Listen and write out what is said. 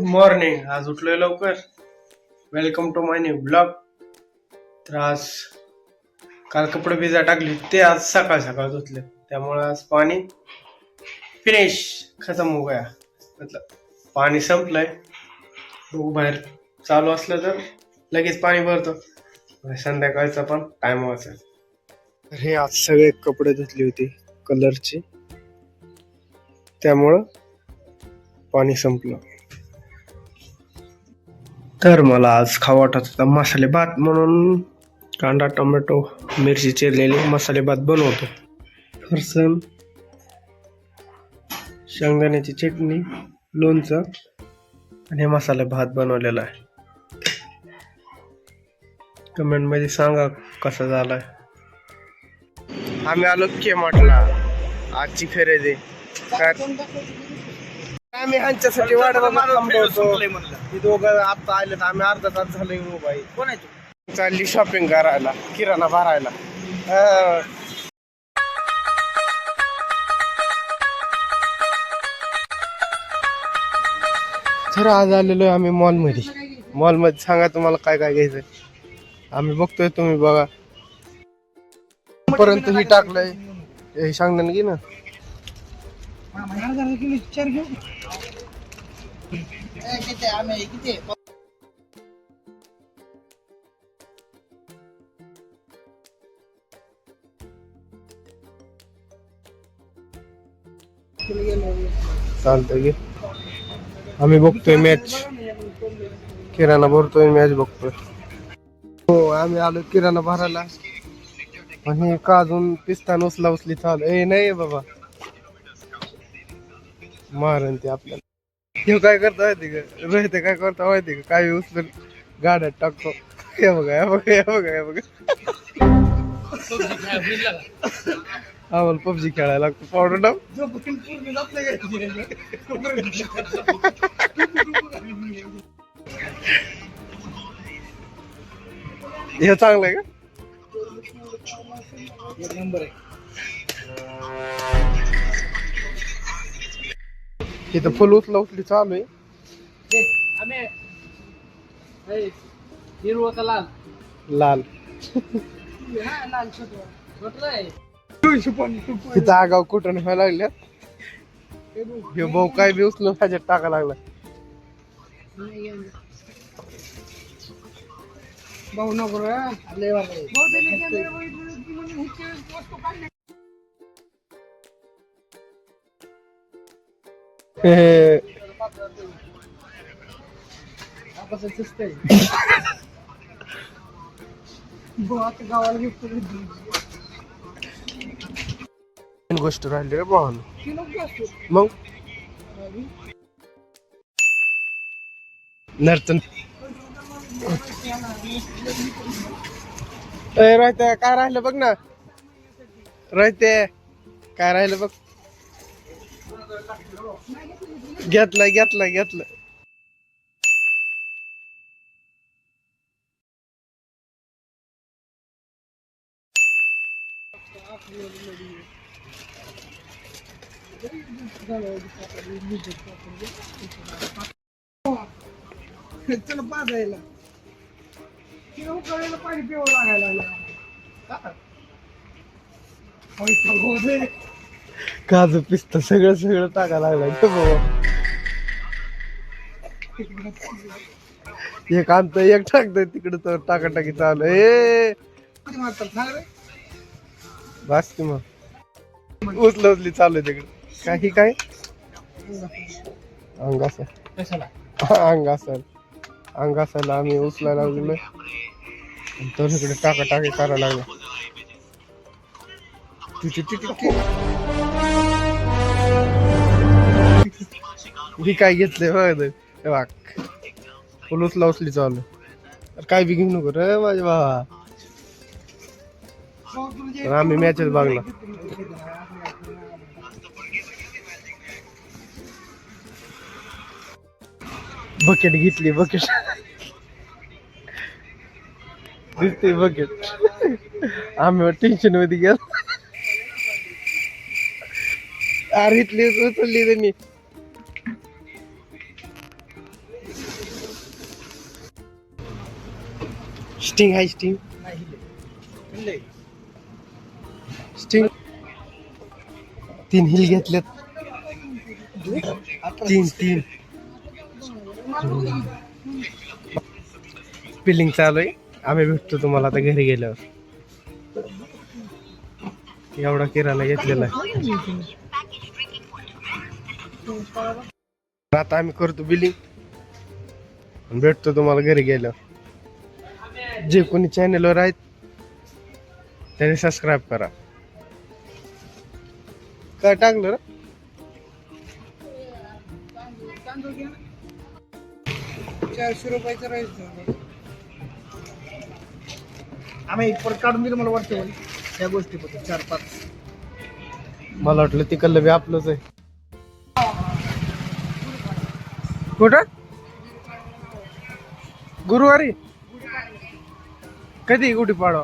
Morning. आज उठलोय लवकर. Welcome to my new blog. तर आज काल कपडे भिजा टाकले ते आज सकाळ सकाळ धुतले, त्यामुळे आज पाणी फिनिश खतम हो गया. मतलब पाणी संपलंय. बघू बाहेर चालू असलं तर लगेच पाणी भरतो. संध्याकाळचा पण टाइम वाचेल. हे आज सगळे कपडे धुतले होते कलरचे, त्यामुळं पाणी संपलं. तर मला आज खाऊ वाटत होता मसाले भात, म्हणून कांदा टोमॅटो मिरची चिरलेली मसाले भात बनवतो. फरसण, शेंगदाण्याची चटणी, लोणचं आणि मसाले भात बनवलेला आहे. कमेंट मध्ये सांगा कसा झालाय. आम्ही आलो केमाटला. आजची खरेदी आम्ही ह्यांच्यासाठी वाट थांबवतो. ही दोघं आता आले तर आम्ही अर्धा तास झालोय. मोबाईल कोण आहे? चालली शॉपिंग करायला, किराणा भरायला. तर आज आलेलो आहे आम्ही मॉलमध्ये. सांगा तुम्हाला काय काय घ्यायचंय. आम्ही बघतोय, तुम्ही बघा. पर्यंत ही टाकलंय. हे सांगणार की ना. चालतंय की. आम्ही बघतोय मॅच, किराणा भरतोय, मॅच बघतोय. हो, आम्ही आलो किराणा भरायला. आणि का अजून पिस्तान उचली चालू. नाही बाबा, मारण ते आपल्याला. हे काय करता माहिती का, रोहित काय करता माहिती का, काही उचलून गाड्यात टाकतो. हे बघा, हे बघा, हे बघा, हे बघा. आम्हाला पबजी खेळायला लागतो. पावडर टाक. हे चांगलं आहे का? एक नंबर आहे. इथं फुल उचली चालू आहे. हिरवा का लाल? लाल. तिथं आगाव कुठं व्हायला लागल्या. हे भाऊ काय बी उचलून ह्याच्यात टाका लागला. भाऊ नको गावाला गोष्ट राहिली रे भावान. मग नर्तन राहते काय राहिलं बघ ना. राहते काय राहिलं बघ. घेतलं. चला पाजायला पाणी पिवं लागायला. काजू पिस्त सगळं टाका लागलाय बाबा. एक आणतोय, एक टाकतोय तिकडे, तर टाकाटाकी चालू. बस की मग उचली चालू आहे तिकडे. काही काय अंगासाला आम्ही उचलायला लागलो. तर इकडे टाकाटाकी करायला लागलो. मी काय घेतलंय बघ. फुल उचली चालू. काय बी घेऊ नको रे माझ्या भावा. आम्ही मॅचच बघला. बकेट घेतली. दिसते बकेट. आम्ही टेन्शन मध्ये गेलो. अरे इथली उचलली त्यांनी. स्टिंग आहे स्टिंग स्टिंग 3 हिल घेतल्यात 3 स्पिलिंग चालू आहे. आम्ही भेटतो तुम्हाला आता घरी गेल्यावर. एवढा किराणा घेतलेला आहे. आता आम्ही करतो बिलिंग भेटतो तुम्हाला घरी गेल्यावर. जे कोणी चॅनलवर आहेत त्याने सबस्क्राईब करा. काय टाकलं रे? ₹400 राईस आम्ही परत काढून दिलं. मला वाटतं त्या गोष्टी 4-5 मला वाटलं तिकडलं बी आपलंच आहे. कुठं? गुरुवारी कधी गुढीपाडवा?